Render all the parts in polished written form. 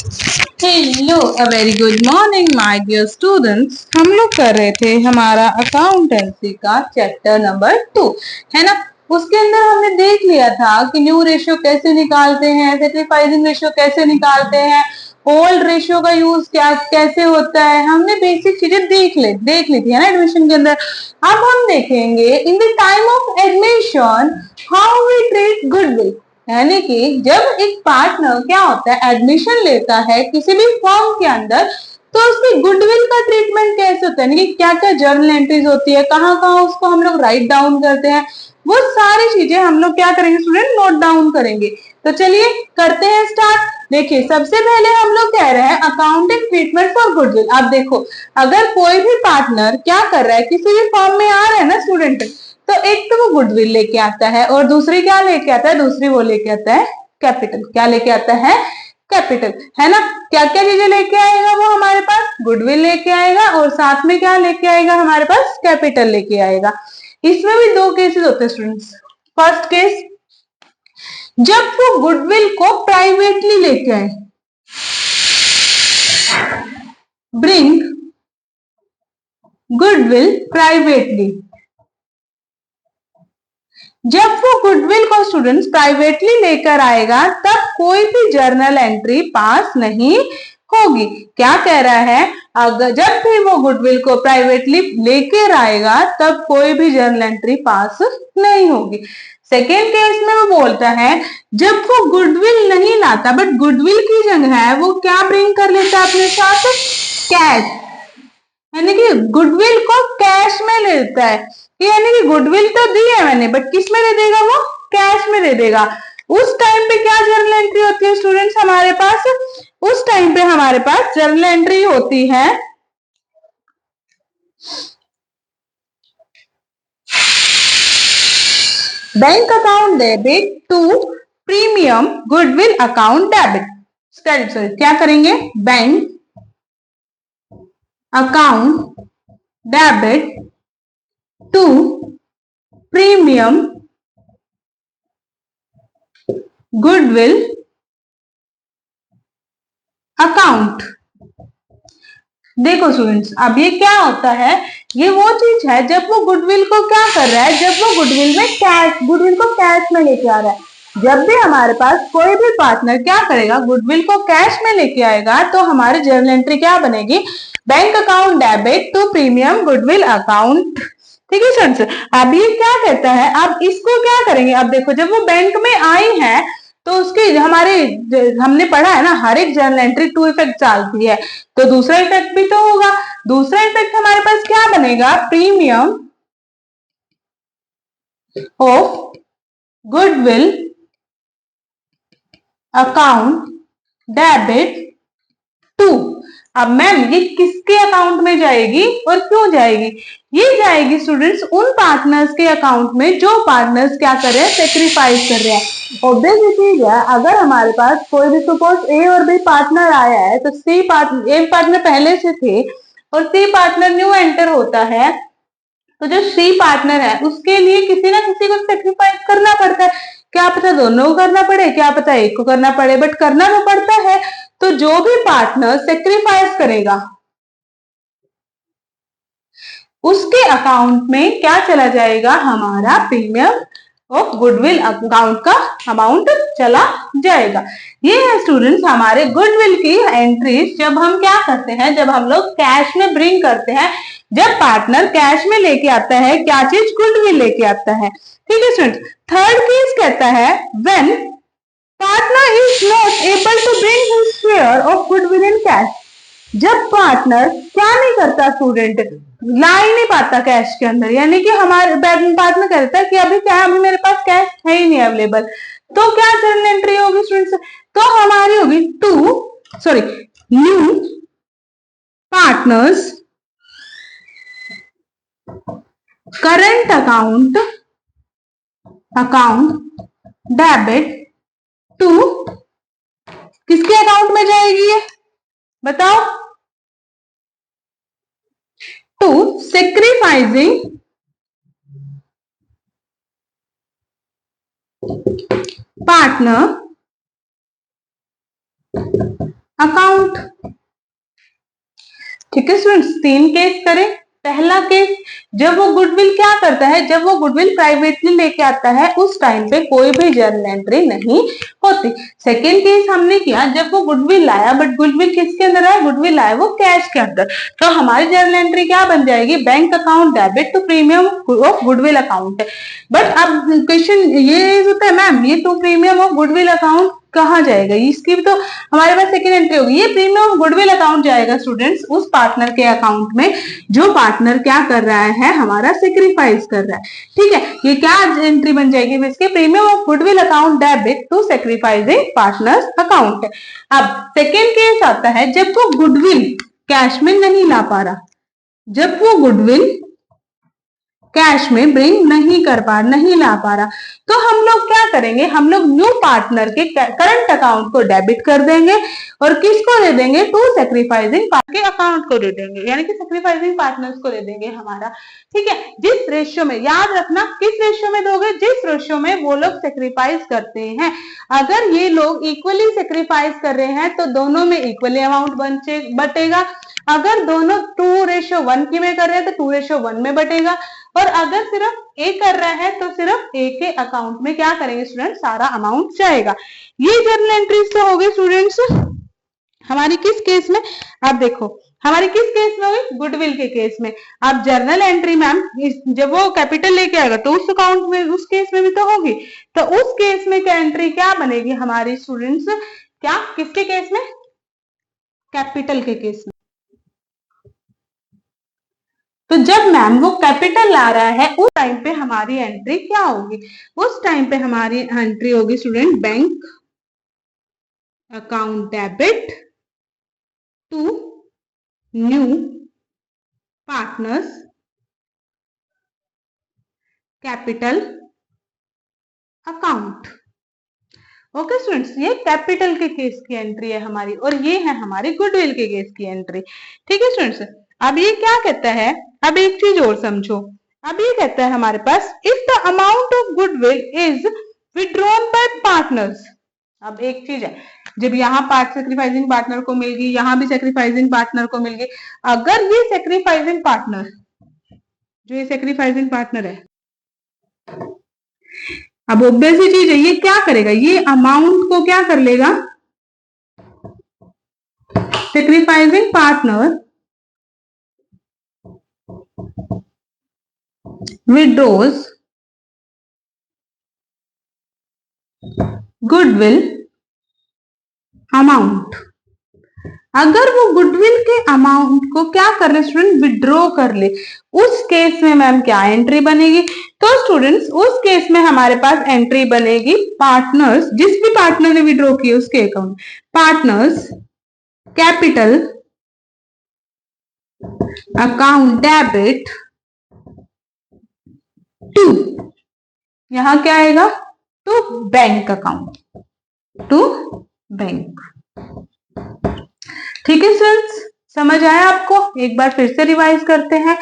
Hello, a very good morning my dear students. हम लोग कर रहे थे हमारा अकाउंटेंसी का चैप्टर नंबर 2, है ना। उसके अंदर हमने देख लिया था कि न्यू रेशियो कैसे निकालते हैं, सेक्रीफाइसिंग रेशियो कैसे निकालते हैं, ओल्ड रेशियो का यूज क्या कैसे होता है। हमने बेसिक चीजें देख ली थी, है ना, एडमिशन के अंदर। अब हम देखेंगे in the time of admission how we treat goodwill, यानी कि जब एक पार्टनर क्या होता है, एडमिशन लेता है किसी भी फॉर्म के अंदर, तो उसकी गुडविल का ट्रीटमेंट कैसे होता है, यानी कि क्या क्या जर्नल एंट्रीज होती है, कहाँ कहाँ उसको हम लोग राइट डाउन करते हैं, वो सारी चीजें हम लोग क्या करेंगे स्टूडेंट, नोट डाउन करेंगे। तो चलिए करते हैं स्टार्ट। देखिए सबसे पहले हम लोग कह रहे हैं अकाउंटिंग ट्रीटमेंट फॉर गुडविल। अब देखो अगर कोई भी पार्टनर क्या कर रहा है, किसी भी फॉर्म में आ रहा है ना स्टूडेंट, तो एक तो वो गुडविल लेके आता है और दूसरी क्या लेके आता है, दूसरी वो लेके आता है कैपिटल। क्या लेके आता है, कैपिटल, है ना। क्या क्या चीजें लेके आएगा वो हमारे पास, गुडविल लेके आएगा और साथ में क्या लेके आएगा हमारे पास, कैपिटल लेके आएगा। इसमें भी दो केसेस होते हैं स्टूडेंट्स। फर्स्ट केस, जब वो गुडविल को प्राइवेटली लेके आए, ब्रिंग गुडविल प्राइवेटली। जब वो गुडविल को स्टूडेंट्स प्राइवेटली लेकर आएगा तब कोई भी जर्नल एंट्री पास नहीं होगी। क्या कह रहा है, अगर जब भी वो गुडविल को प्राइवेटली लेकर आएगा तब कोई भी जर्नल एंट्री पास नहीं होगी। सेकेंड केस में वो बोलता है जब वो गुडविल नहीं लाता बट गुडविल की जगह है वो क्या ब्रिंग कर लेता है अपने साथ, कैश, यानी कि गुडविल को कैश में लेता है। यानी कि गुडविल तो दी है मैंने बट किस में दे देगा, वो कैश में दे देगा। उस टाइम पे क्या जर्नल एंट्री होती है स्टूडेंट्स हमारे पास, उस टाइम पे हमारे पास जर्नल एंट्री होती है bank account debit to premium goodwill account debit. Sorry क्या करेंगे, bank account debit to premium goodwill account. देखो स्टूडेंट्स अब ये क्या होता है, ये वो चीज है जब वो गुडविल को क्या कर रहा है, जब वो गुडविल में कैश, गुडविल को कैश में लेके आ रहा है। जब भी हमारे पास कोई भी पार्टनर क्या करेगा, गुडविल को कैश में लेके आएगा तो हमारी जर्नल एंट्री क्या बनेगी, bank account debit to premium goodwill account. ठीक है स्टूडेंट्स, अब ये क्या कहता है, अब इसको क्या करेंगे, अब देखो जब वो बैंक में आई है तो उसकी हमारे हमने पढ़ा है ना, हर एक जर्नल एंट्री टू इफेक्ट डालती है, तो दूसरा इफेक्ट भी तो होगा। दूसरा इफेक्ट हमारे पास क्या बनेगा, premium of goodwill account debit to. अब मैम ये किसके अकाउंट में जाएगी और क्यों जाएगी, ये जाएगी स्टूडेंट्स उन पार्टनर्स के अकाउंट में जो पार्टनर्स क्या कर रहे हैं, सेक्रीफाइस कर रहे हैं। ऑब्वियस चीज है, अगर हमारे पास कोई भी सपोज ए और बी पार्टनर आया है तो सी पार्टनर, ए पार्टनर पहले से थे और सी पार्टनर न्यू एंटर होता है, तो जो सी पार्टनर है उसके लिए किसी ना किसी को सेक्रीफाइस करना पड़ता है। क्या पता दोनों को करना पड़े, क्या पता एक को करना पड़े, बट करना तो पड़ता है। तो जो भी पार्टनर सेक्रीफाइस करेगा उसके अकाउंट में क्या चला जाएगा, हमारा प्रीमियम ऑफ गुडविल अकाउंट का अमाउंट चला जाएगा। ये है स्टूडेंट्स हमारे गुडविल की एंट्रीज जब हम क्या करते हैं, जब हम लोग कैश में ब्रिंग करते हैं, जब पार्टनर कैश में लेके आता है क्या चीज, गुडविल लेके आता है। ठीक है स्टूडेंट्स, थर्ड केस कहता है when partner is not able to bring his share of goodwill in cash. जब पार्टनर क्या नहीं करता स्टूडेंट, ला ही नहीं पाता कैश के अंदर, यानी कि हमारे पार्टनर कहता है कि अभी क्या, अभी मेरे पास कैश है ही नहीं अवेलेबल, तो क्या जर्नल एंट्री होगी स्टूडेंट्स, तो हमारी होगी new partners current account debit to, किसके अकाउंट में जाएगी ये बताओ, to sacrificing partner account account. ठीक है स्टूडेंट्स, 3 केस करें। पहला केस, जब वो गुडविल क्या करता है, जब वो गुडविल प्राइवेटली लेके आता है उस टाइम पे कोई भी जर्नल एंट्री नहीं होती। सेकेंड केस हमने किया जब वो गुडविल लाया, बट गुडविल किसके अंदर है, गुडविल लाया वो कैश के अंदर, तो हमारी जर्नल एंट्री क्या बन जाएगी, bank account debit to premium of goodwill account. But अब क्वेश्चन ये होता है मैम ये to premium of goodwill account कहाँ जाएगा, इसकी भी तो हमारे पास सेकेंड एंट्री होगी। ये प्रीमियम गुडविल अकाउंट जाएगा स्टूडेंट्स उस पार्टनर के अकाउंट में जो पार्टनर क्या कर रहा है, हमारा सेक्रीफाइस कर रहा है। ठीक है, ये क्या एंट्री बन जाएगी इसके, premium of goodwill account debit to sacrificing partners account. अब सेकेंड केस आता है जब वो गुडविल कैश में नहीं ला पा रहा, जब वो गुडविल कैश में ब्रिंग नहीं ला पा रहा, तो हम लोग क्या करेंगे, हम लोग न्यू पार्टनर के करंट अकाउंट को डेबिट कर देंगे और किसको दे देंगे, टू सेक्रीफाइसिंग के अकाउंट को दे देंगे, यानी कि सेक्रीफाइसिंग पार्टनर्स को दे देंगे हमारा। ठीक है, जिस रेशियो में, याद रखना किस रेशियो में दोगे, जिस रेशियो में वो लोग सेक्रीफाइस करते हैं। अगर ये लोग इक्वली सेक्रीफाइस कर रहे हैं तो दोनों में इक्वली अमाउंट बटेगा। अगर दोनों 2:1 की में कर रहे हैं तो 2:1 में बटेगा, और अगर सिर्फ ए कर रहा है तो सिर्फ ए के अकाउंट में क्या करेंगे स्टूडेंट, सारा अमाउंट जाएगा। ये जर्नल एंट्रीज तो हो गई स्टूडेंट्स हमारी किस केस में, अब देखो हमारी किस केस में होगी, गुडविल के केस में। अब जर्नल एंट्री मैम जब वो कैपिटल लेके आएगा तो उस अकाउंट में, उस केस में भी तो होगी, तो उस केस में क्या एंट्री क्या बनेगी हमारी स्टूडेंट्स, क्या किसके केस में, कैपिटल के केस में। तो जब मैम वो कैपिटल ला रहा है उस टाइम पे हमारी एंट्री क्या होगी, उस टाइम पे हमारी एंट्री होगी student bank account debit to new partners capital account. Okay students, ये कैपिटल के केस की एंट्री है हमारी और ये है हमारी गुडविल के केस की एंट्री। ठीक है स्टूडेंट्स, अब ये क्या कहता है, अब एक चीज और समझो, अब ये कहता है हमारे पास if the amount of goodwill is withdrawn by partners. अब एक चीज है, जब यहाँ पार्ट सेक्रीफाइसिंग पार्टनर को मिल गई, यहाँ भी सेक्रीफाइसिंग पार्टनर को मिल गई, अगर ये सेक्रीफाइसिंग पार्टनर, जो ये सेक्रीफाइसिंग पार्टनर है, अब ऑब्वियस चीज है, ये क्या करेगा, ये अमाउंट को क्या कर लेगा, sacrificing partner withdraws goodwill amount। अगर वो गुडविल के अमाउंट को क्या कर ले स्टूडेंट, विड्रॉ कर ले, उस केस में मैम क्या एंट्री बनेगी, तो स्टूडेंट्स उस केस में हमारे पास एंट्री बनेगी पार्टनर्स, जिस भी पार्टनर ने विड्रॉ किया उसके account, partners capital account debit to, यहां क्या आएगा, to bank account, to bank. ठीक है स्टूडेंट्स, समझ आया आपको, एक बार फिर से रिवाइज करते हैं।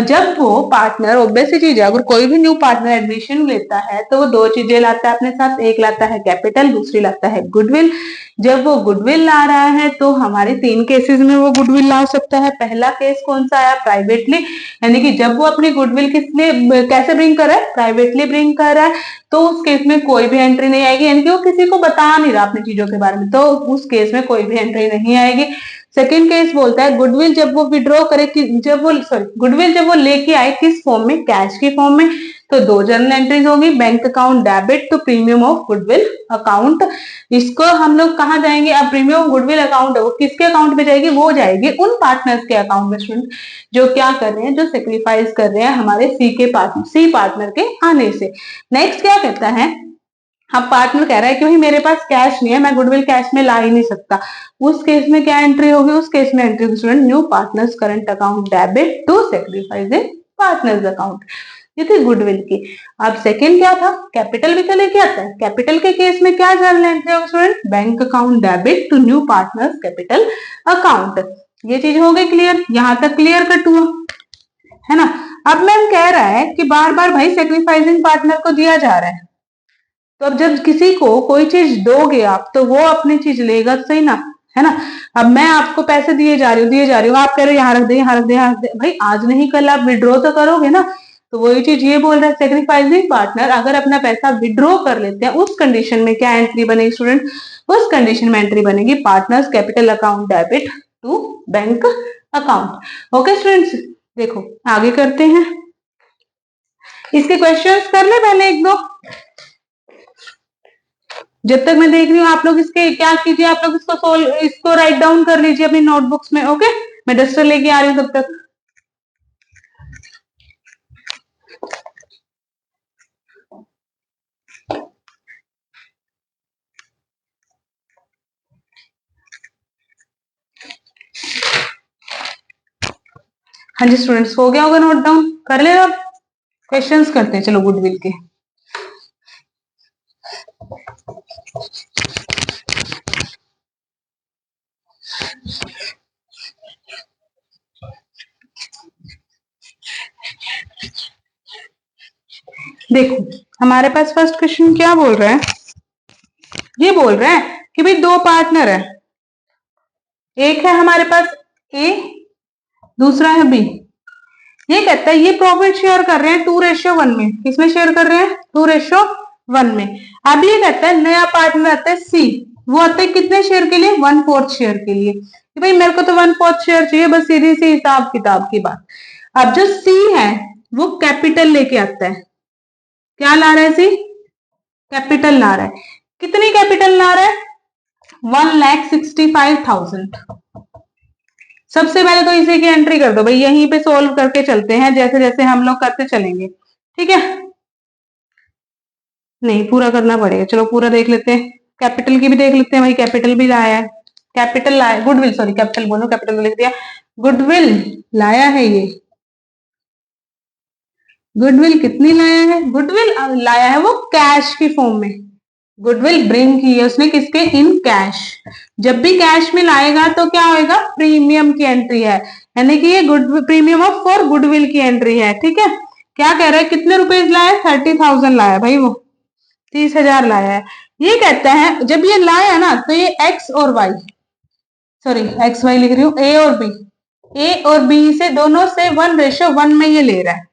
जब वो पार्टनर, ऑब्वियस चीज है, अगर कोई भी न्यू पार्टनर एडमिशन लेता है तो वो 2 चीजें लाता है अपने साथ, एक लाता है कैपिटल, दूसरी लाता है गुडविल। जब वो गुडविल ला रहा है तो हमारे 3 केसेस में वो गुडविल ला सकता है। पहला केस कौन सा आया, प्राइवेटली, यानी कि जब वो अपनी गुडविल किसने कैसे ब्रिंग कर रहा है, प्राइवेटली ब्रिंग कर रहा है, तो उस केस में कोई भी एंट्री नहीं आएगी, यानी कि वो किसी को बता नहीं रहा अपनी चीजों के बारे में, तो उस केस में कोई भी एंट्री नहीं आएगी। सेकेंड केस बोलता है गुडविल जब वो विड्रॉ करे, गुडविल जब वो लेके आए किस फॉर्म में, कैश के फॉर्म में, तो 2 जर्नल एंट्रीज होगी, bank account debit to premium of goodwill account. इसको हम लोग कहाँ जाएंगे, अब प्रीमियम ऑफ गुडविल अकाउंट है वो किसके अकाउंट में जाएगी, वो जाएगी उन पार्टनर्स के अकाउंट में स्टूडेंट जो क्या कर रहे हैं, जो सेक्रीफाइस कर रहे हैं हमारे सी पार्टनर के आने से। नेक्स्ट क्या कहता है, अब पार्टनर कह रहा है कि भाई मेरे पास कैश नहीं है, मैं गुडविल कैश में ला ही नहीं सकता, उस केस में क्या एंट्री होगी, उस केस में एंट्री होगी student new partners current account debit to sacrificing partners account. ये थी गुडविल की। अब सेकंड क्या था, कैपिटल भी तो लेके आता है, कैपिटल के केस में क्या जर्नल एंट्री होगी student, bank account debit to new partners capital account. ये चीज हो गई क्लियर, यहां तक क्लियर कट हुआ है ना। अब मैम कह रहा है कि बार बार भाई सेक्रीफाइसिंग पार्टनर को दिया जा रहा है, तो अब जब किसी को कोई चीज दोगे आप तो वो अपनी चीज लेगा, सही ना, है ना। अब मैं आपको पैसे दिए जा रही हूँ, आप कह रहे हो यहाँ रख दे, यहाँ रख दे, यहाँ रख दे, भाई आज नहीं कल आप विड्रॉ तो करोगे ना। तो वही चीज ये बोल रहा है, सेक्रीफाइसिंग पार्टनर अगर अपना पैसा विड्रॉ कर लेते हैं, उस कंडीशन में क्या एंट्री बनेगी स्टूडेंट, उस कंडीशन में एंट्री बनेगी partners capital account debit to bank account. Okay students, देखो आगे करते हैं, इसके क्वेश्चंस कर ले पहले एक दो, जब तक मैं देख रही हूँ आप लोग इसके क्या कीजिए, आप लोग इसको राइट डाउन कर लीजिए अपनी नोटबुक्स में। ओके, मैं डस्टर लेके आ रही हूँ तब तक। हाँ जी स्टूडेंट्स, हो गया होगा नोट डाउन, कर ले आप। क्वेश्चंस करते हैं, चलो गुडविल के। देखो हमारे पास फर्स्ट क्वेश्चन क्या बोल रहा है, ये बोल रहा है कि भाई दो पार्टनर है, एक है हमारे पास ए, दूसरा है बी। ये कहता है ये प्रॉफिट शेयर कर रहे हैं 2:1 में, किसमें शेयर कर रहे हैं 2:1 में। अब ये कहता है नया पार्टनर आता है सी, वो आता है कितने शेयर के लिए 1/4 शेयर के लिए, कि भाई मेरे को तो 1/4 शेयर चाहिए, बस सीधी सी हिसाब किताब की बात। अब जो सी है वो कैपिटल लेके आता है, क्या ला रहा है सी, कैपिटल ला रहा है। कितनी कैपिटल ला रहा है 1,65,000। सबसे पहले तो इसी की एंट्री कर दो भाई, यहीं पे सोल्व करके चलते हैं जैसे जैसे हम लोग करते चलेंगे, ठीक है। नहीं पूरा करना पड़ेगा, चलो पूरा देख लेते हैं, कैपिटल की भी देख लेते हैं भाई, कैपिटल भी लाया है, कैपिटल लाया, गुडविल सॉरी कैपिटल बोलो, कैपिटल लिख दिया, गुडविल लाया है ये। गुडविल कितनी लाया है, गुडविल लाया है वो कैश की फॉर्म में, गुडविल ब्रिंग की है उसने किसके, इन कैश। जब भी कैश में लाएगा तो क्या होएगा, प्रीमियम की एंट्री है, यानी कि ये प्रीमियम ऑफ फॉर गुडविल की एंट्री है, ठीक है। क्या कह रहा है, कितने रुपए लाया, 30,000 लाया भाई, वो 30,000 लाया है। ये कहता है जब ये लाया ना तो ये एक्स और वाई, सॉरी एक्स वाई लिख रही हूँ, ए और बी, ए और बी से दोनों से 1:1 में ये ले रहा है,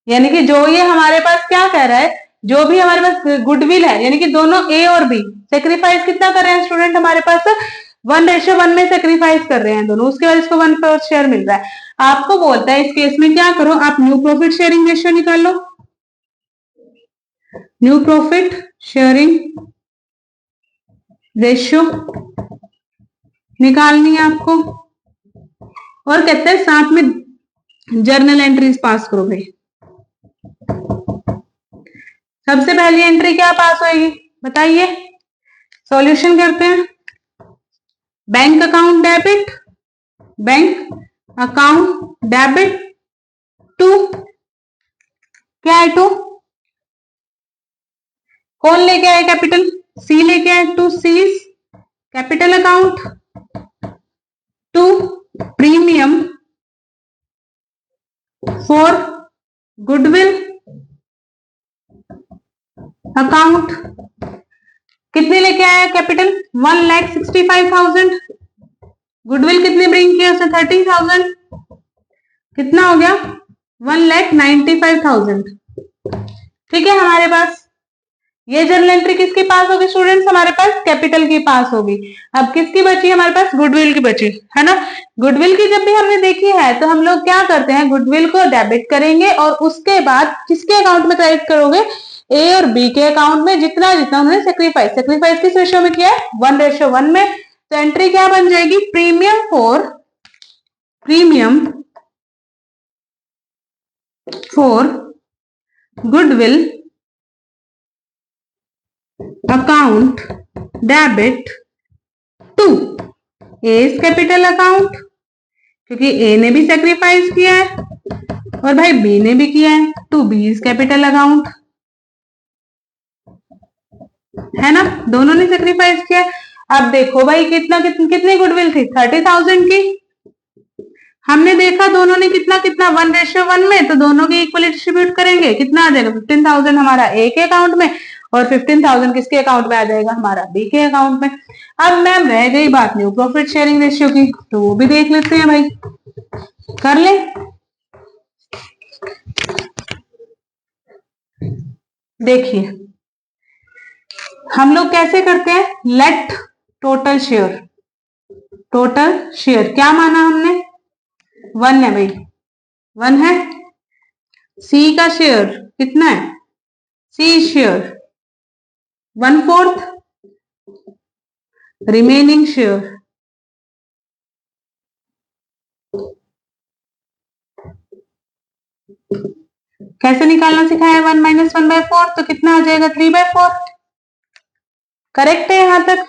यानी कि जो ये हमारे पास क्या कह रहा है, जो भी हमारे पास गुडविल है, यानी कि दोनों ए और बी सेक्रीफाइस कितना कर रहे हैं स्टूडेंट, हमारे पास 1:1 में सेक्रीफाइस कर रहे हैं दोनों, उसके बाद इसको 1/4 शेयर मिल रहा है। आपको बोलता है इस केस में क्या करो, आप न्यू प्रॉफिट शेयरिंग रेशियो निकाल लो, न्यू प्रॉफिट शेयरिंग रेशियो निकालनी है आपको, और कहते हैं साथ में जर्नल एंट्रीज पास करो भाई। सबसे पहली एंट्री क्या पास होगी बताइए, सॉल्यूशन करते हैं। Bank account debit, bank account debit to, क्या है टू, कौन लेके आए कैपिटल, सी लेके आए, to C's capital account to premium for goodwill account. कितने लेके आया कैपिटल 1,65,000, गुडविल कितने ब्रिंग किया उसने 30,000, कितना हो गया 1,95,000, ठीक है। हमारे पास ये जर्नल एंट्री किसके पास होगी स्टूडेंट्स, हमारे पास कैपिटल के पास होगी। अब किसकी बची हमारे पास, गुडविल की बची है ना। गुडविल की जब भी हमने देखी है तो हम लोग क्या करते हैं, गुडविल को डेबिट करेंगे और उसके बाद किसके अकाउंट में क्रेडिट करोगे, ए और बी के अकाउंट में, जितना जितना उन्होंने सेक्रीफाइस किस रेशियो में किया है 1:1 में। तो एंट्री क्या बन जाएगी, premium for goodwill account debit to A's capital account, क्योंकि ए ने भी सेक्रीफाइस किया है और भाई बी ने भी किया है, टू बीज कैपिटल अकाउंट, है ना, दोनों ने सेक्रीफाइस किया। अब देखो भाई कितनी गुडविल थी 30,000 की, हमने देखा दोनों ने कितना 1:1 में, तो दोनों के इक्वली डिस्ट्रीब्यूट करेंगे, कितना आ जाएगा 15,000 हमारा ए के अकाउंट में और 15,000 किसके अकाउंट में आ जाएगा, हमारा बी के अकाउंट में। अब मैम रह गई बात न्यू प्रॉफिट शेयरिंग रेशियो की, तो वो भी देख लेते हैं भाई, कर ले। देखिए हम लोग कैसे करते हैं, let total share, total share क्या माना हमने, 1 है भाई, 1 है। सी का शेयर कितना है, सी शेयर 1/4, रिमेनिंग शेयर कैसे निकालना सिखाया, 1 - 1/4, तो कितना आ जाएगा 3/4, करेक्ट है यहां तक।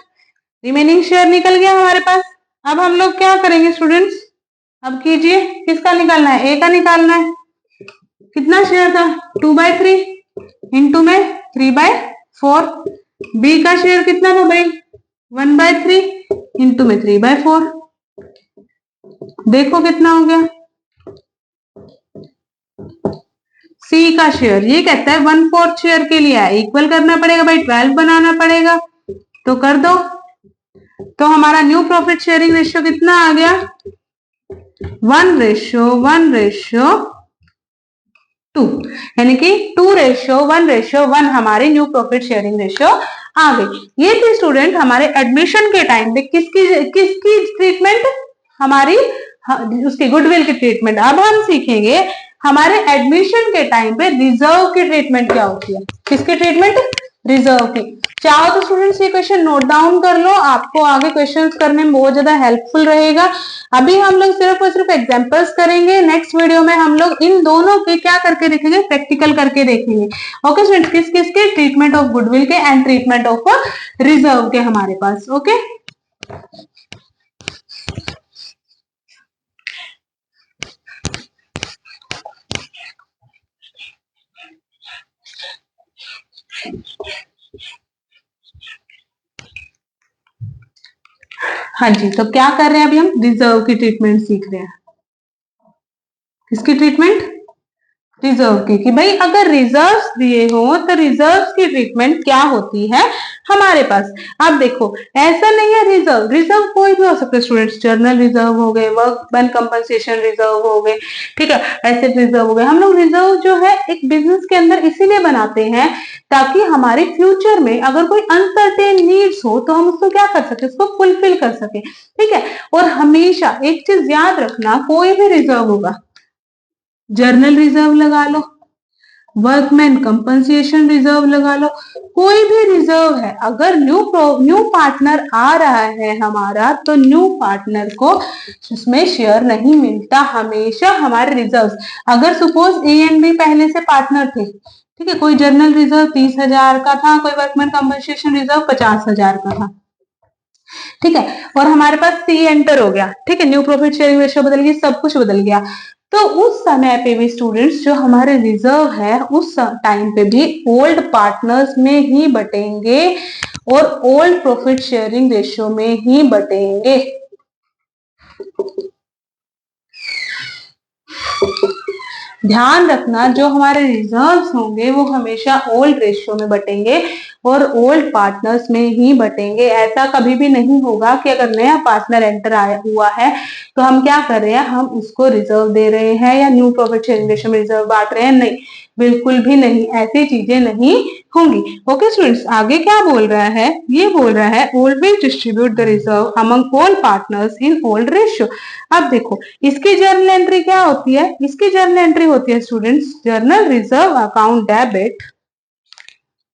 रिमेनिंग शेयर निकल गया हमारे पास। अब हम लोग क्या करेंगे स्टूडेंट्स, अब कीजिए, किसका निकालना है, ए का निकालना है। कितना शेयर था, 2/3, इंटू में 3/4। बी का शेयर कितना था भाई, 1/3, इंटू में 3/4। देखो कितना हो गया। सी का शेयर ये कहता है 1/4 शेयर के लिए है, इक्वल करना पड़ेगा भाई, 12 बनाना पड़ेगा, तो कर दो। तो हमारा न्यू प्रॉफिट शेयरिंग रेशियो कितना आ गया, 1:1:2, यानी कि 2:1:1 हमारी न्यू प्रॉफिट शेयरिंग रेशियो आ गई। ये थी स्टूडेंट हमारे एडमिशन के टाइम पे किसकी ट्रीटमेंट, हमारी उसकी गुडविल की ट्रीटमेंट। अब हम सीखेंगे हमारे एडमिशन के टाइम पे रिजर्व की ट्रीटमेंट क्या होती है, किसकी ट्रीटमेंट, रिजर्व की। चाहो तो स्टूडेंट्स ये क्वेश्चन नोट डाउन कर लो, आपको आगे क्वेश्चंस करने में बहुत ज्यादा हेल्पफुल रहेगा। अभी हम लोग सिर्फ और सिर्फ एग्जांपल्स करेंगे, नेक्स्ट वीडियो में हम लोग इन दोनों के क्या करके देखेंगे, प्रैक्टिकल करके देखेंगे। ओके स्टूडेंट्स, किस किस के, ट्रीटमेंट ऑफ गुडविल के एंड ट्रीटमेंट ऑफ रिजर्व के हमारे पास। ओके हाँ जी, तो क्या कर रहे हैं अभी हम, रिजर्व की ट्रीटमेंट सीख रहे हैं। किसकी ट्रीटमेंट, रिजर्व की, कि भाई अगर रिजर्व्स दिए हो तो रिजर्व्स की ट्रीटमेंट क्या होती है हमारे पास। अब देखो ऐसा नहीं है, रिजर्व कोई भी हो सकता है स्टूडेंट्स, जर्नल रिजर्व हो गए, वर्कमैन कंपनसेशन रिजर्व हो गए, ठीक है, एसेट रिजर्व हो गए। हम लोग रिजर्व जो है एक बिजनेस के अंदर इसीलिए बनाते हैं ताकि हमारे फ्यूचर में अगर कोई अनसर्टेन नीड्स हो तो हम उसको क्या कर सके, उसको फुलफिल कर सके, ठीक है। और हमेशा एक चीज याद रखना, कोई भी रिजर्व होगा, जर्नल रिजर्व लगा लो, वर्कमैन कंपनसेशन रिजर्व लगा लो, कोई भी रिजर्व है, अगर न्यू पार्टनर आ रहा है हमारा तो न्यू पार्टनर को उसमें शेयर नहीं मिलता। हमेशा हमारे रिजर्व्स, अगर सपोज ए एंड बी पहले से पार्टनर थे, ठीक है, कोई जर्नल रिजर्व 30,000 का था, कोई वर्कमैन कंपनसेशन रिजर्व 50,000 का था, ठीक है, और हमारे पास सी एंटर हो गया, ठीक है, न्यू प्रॉफिट शेयरिंग रेशियो बदल गई, सब कुछ बदल गया। तो उस समय पे भी स्टूडेंट्स जो हमारे रिजर्व है उस टाइम पे भी ओल्ड पार्टनर्स में ही बटेंगे और ओल्ड प्रॉफिट शेयरिंग रेशियो में ही बटेंगे। ध्यान रखना, जो हमारे रिजर्व्स होंगे वो हमेशा ओल्ड रेशियो में बटेंगे और ओल्ड पार्टनर्स में ही बटेंगे। ऐसा कभी भी नहीं होगा कि अगर नया पार्टनर एंटर आया हुआ है तो हम क्या कर रहे हैं, हम उसको रिजर्व दे रहे हैं या न्यू प्रॉफिट शेयरिंग रेशियो में रिजर्व बांट रहे हैं, नहीं, बिल्कुल भी नहीं, ऐसी चीजें नहीं होंगी। ओके स्टूडेंट्स, आगे क्या बोल रहा है, ये बोल रहा है always distribute the reserve among all partners in old ratio. अब देखो इसकी जर्नल एंट्री क्या होती है, इसकी जर्नल एंट्री होती है students, journal reserve account debit,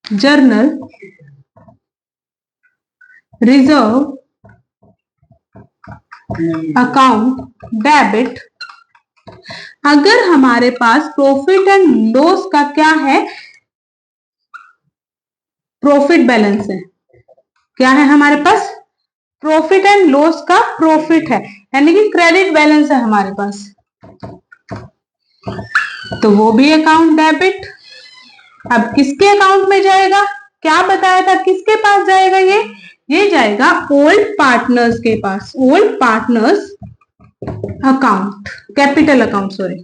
journal reserve account debit. अगर हमारे पास प्रॉफिट एंड लॉस का क्या है, प्रॉफिट बैलेंस है, क्या है हमारे पास, प्रॉफिट एंड लॉस का प्रॉफिट है, यानी कि क्रेडिट बैलेंस है हमारे पास, तो वो भी अकाउंट डेबिट। अब किसके अकाउंट में जाएगा, क्या बताया था, किसके पास जाएगा, ये जाएगा ओल्ड पार्टनर्स के पास, old partners account, capital account, sorry,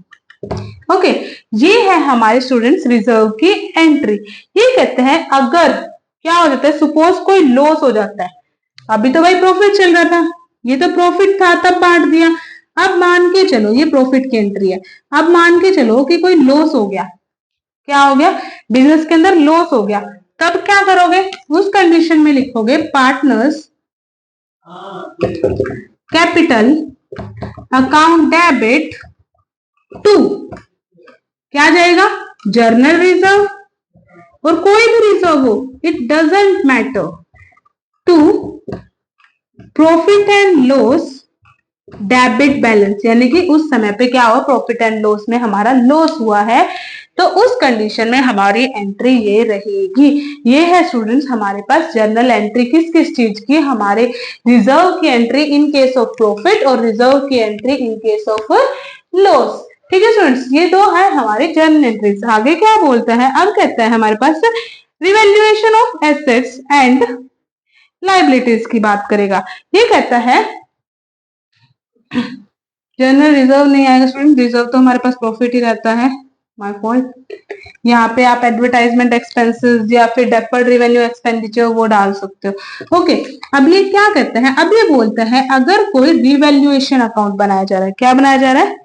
okay, ये है हमारे स्टूडेंट्स रिजर्व की एंट्री। ये कहते हैं अगर क्या हो जाता है, सपोज कोई लॉस हो जाता है, अभी तो भाई प्रॉफिट चल रहा था, ये तो प्रॉफिट था तब बांट दिया, अब मान के चलो ये प्रॉफिट की एंट्री है, अब मान के चलो कि कोई लॉस हो गया, क्या हो गया, बिजनेस के अंदर लॉस हो गया, तब क्या करोगे, उस कंडीशन में लिखोगे partners capital account debit to, क्या जाएगा, जर्नल रिजर्व और कोई भी रिजर्व हो, it doesn't matter, to profit and loss debit balance, यानी कि उस समय पे क्या हुआ, प्रॉफिट एंड लॉस में हमारा लॉस हुआ है, तो उस कंडीशन में हमारी एंट्री ये रहेगी। ये है स्टूडेंट्स हमारे पास जर्नल एंट्री किस किस चीज की, हमारे रिजर्व की entry in case of profit और रिजर्व की entry in case of loss. ठीक है स्टूडेंट्स, ये दो है हमारे जर्नल एंट्रीज। आगे क्या बोलता है, अब कहता है हमारे पास revaluation of assets and liabilities की बात करेगा। ये कहता है जनरल रिजर्व नहीं आएगा स्टूडेंट, रिजर्व तो हमारे पास प्रॉफिट ही रहता है, माय पॉइंट। यहाँ पे आप एडवर्टाइजमेंट एक्सपेंसेस या फिर डेफर्ड रेवेन्यू एक्सपेंडिचर वो डाल सकते हो। ओके, अब ये क्या कहते हैं, अब ये बोलते हैं अगर कोई रिवैल्यूएशन अकाउंट बनाया जा रहा है, क्या बनाया जा रहा है,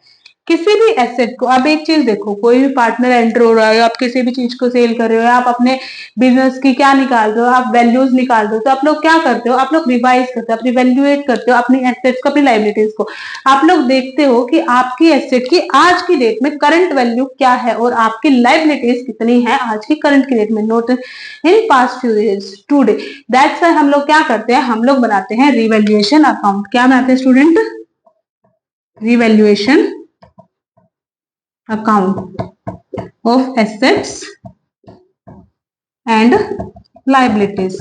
किसी भी एसेट को, आप एक चीज देखो, कोई भी पार्टनर एंटर हो रहा है, आप किसी भी चीज को सेल कर रहे हो, आप अपने बिजनेस की क्या निकाल रहे हो, आप वैल्यूज निकाल रहे हो, तो आप लोग क्या करते हो, आप लोग रिवाइज करते हो, आप रिवैल्यूएट करते हो अपनी एसेट्स को, अपनी लायबिलिटीज को। आप लोग देखते हो कि आपकी एसेट की आज की डेट में करंट वैल्यू क्या है और आपकी लायबिलिटीज कितनी है आज की करंट की डेट में, note in past few years today. That's why हम लोग क्या करते हैं, हम लोग बनाते हैं रिवैल्यूएशन अकाउंट। क्या बनाते हैं student, revaluation account of assets and liabilities।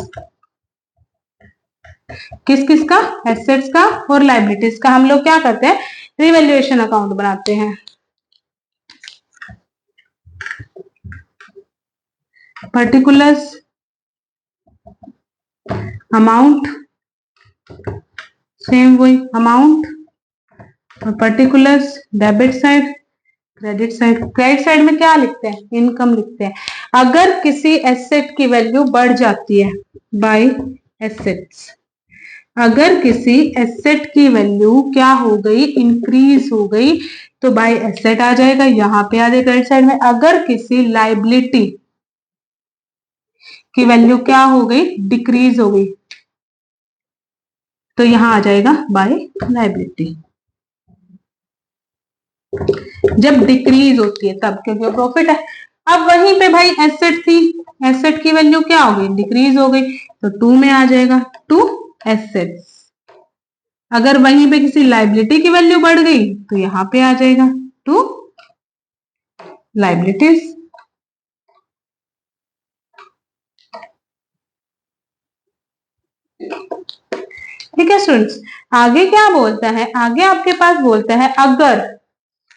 किस किस का, एसेट्स का और लाइबिलिटीज का हम लोग क्या करते हैं, रिवैल्यूएशन अकाउंट बनाते हैं। पर्टिकुलर्स अमाउंट, सेम वही अमाउंट, और particulars debit side, credit side. Credit side में क्या लिखते हैं, इनकम लिखते हैं। अगर किसी एसेट की वैल्यू बढ़ जाती है बाय एसेट्स, अगर किसी एसेट की वैल्यू क्या हो गई, इंक्रीज हो गई, तो बाय एसेट आ जाएगा, यहां पे आ जाएगा क्रेडिट साइड में। अगर किसी लायबिलिटी की वैल्यू क्या हो गई, डिक्रीज हो गई, तो यहां आ जाएगा बाय लायबिलिटी। जब डिक्रीज होती है तब, क्योंकि वो प्रॉफिट है। अब वहीं पे भाई एसेट थी, एसेट की वैल्यू क्या हो गई, डिक्रीज हो गई, तो टू में आ जाएगा, टू एसेट्स। अगर वहीं पे किसी लायबिलिटी की वैल्यू बढ़ गई तो यहां पे आ जाएगा टू लायबिलिटीज। ठीक है स्टूडेंट्स, आगे क्या बोलता है, आगे आपके पास बोलता है अगर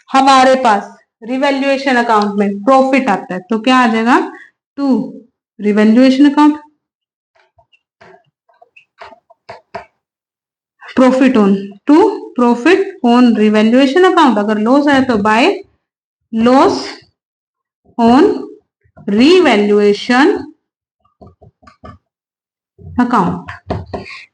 हमारे पास रिवैल्यूएशन अकाउंट में प्रॉफिट आता है तो क्या आ जाएगा, to revaluation account, profit on, to profit on revaluation account. अगर लॉस है तो by loss on revaluation account.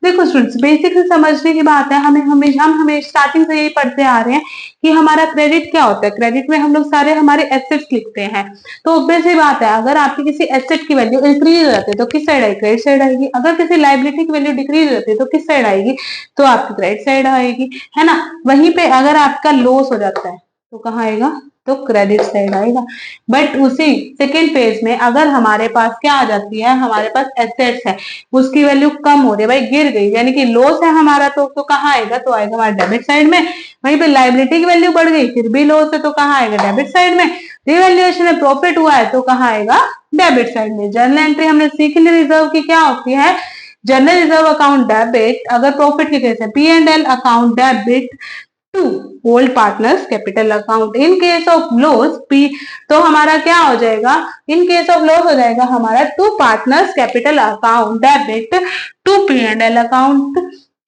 देखो स्टूडेंट्स, बेसिक से समझने की बात है, हम हमें स्टार्टिंग से यही पढ़ते आ रहे हैं कि हमारा क्रेडिट क्या होता है। क्रेडिट में हम लोग सारे हमारे एसेट्स लिखते हैं, तो ऑब्वियस सी बात है, अगर आपकी किसी एसेट की वैल्यू इंक्रीज हो जाती है तो किस साइड आएगी, क्रेडिट साइड आएगी। अगर किसी लायबिलिटी की वैल्यू डिक्रीज हो जाती है तो किस साइड आएगी, तो आपकी क्रेडिट साइड आएगी, है ना। वहीं पे अगर आपका लॉस हो जाता है तो कहाँ आएगा, तो क्रेडिट साइड आएगा। बट उसी सेकेंड पेज में अगर हमारे पास क्या आ जाती है, हमारे पास एसेट्स है, उसकी वैल्यू कम हो रही है, भाई गिर गई, यानी कि लॉस है हमारा, तो कहाँ आएगा, तो आएगा हमारे डेबिट साइड में। वहीं पे लायबिलिटी की वैल्यू बढ़ गई, फिर भी लॉस है, तो कहाँ आएगा, डेबिट साइड में। रिवैल्यूएशन में प्रॉफिट हुआ है तो कहाँ आएगा, डेबिट साइड में। जर्नल एंट्री हमने सीख ली रिजर्व की क्या होती है, जनरल रिजर्व अकाउंट डेबिट, अगर प्रॉफिट के केस है P&L account debit to old partners capital account. In case of loss P, तो हमारा क्या हो जाएगा, इन केस ऑफ लॉस हो जाएगा हमारा to partners capital account debit to P&L account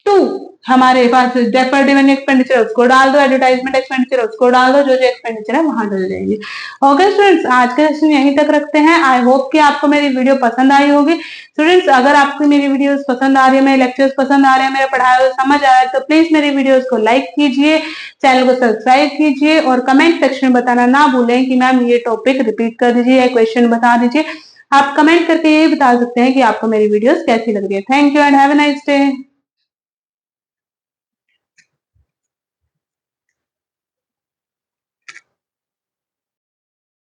to हमारे पास पर डिविडेंड एक्सपेंडिचर उसको डाल दो, एडवर्टाइजमेंट एक्सपेंडिचर उसको डाल दो, जो जो एक्सपेंडिचर है वहां डल जाएंगे। ओके स्टूडेंट्स, आज का सेशन यहीं तक रखते हैं। आई होप कि आपको मेरी वीडियो पसंद आई होगी। स्टूडेंट्स, अगर आपको मेरी वीडियोस पसंद आ रही है, मेरे लेक्चर्स पसंद आ रहे हैं, मेरा पढ़ाया हुआ समझ आ रहा है, तो प्लीज मेरी वीडियोस को लाइक कीजिए, चैनल को सब्सक्राइब कीजिए और कमेंट सेक्शन में बताना ना भूलें कि मैम ये टॉपिक रिपीट कर दीजिए या क्वेश्चन बता दीजिए। आप कमेंट करके ये बता सकते हैं कि आपको मेरी वीडियोस कैसी लग रही है। Thank you and have a nice day.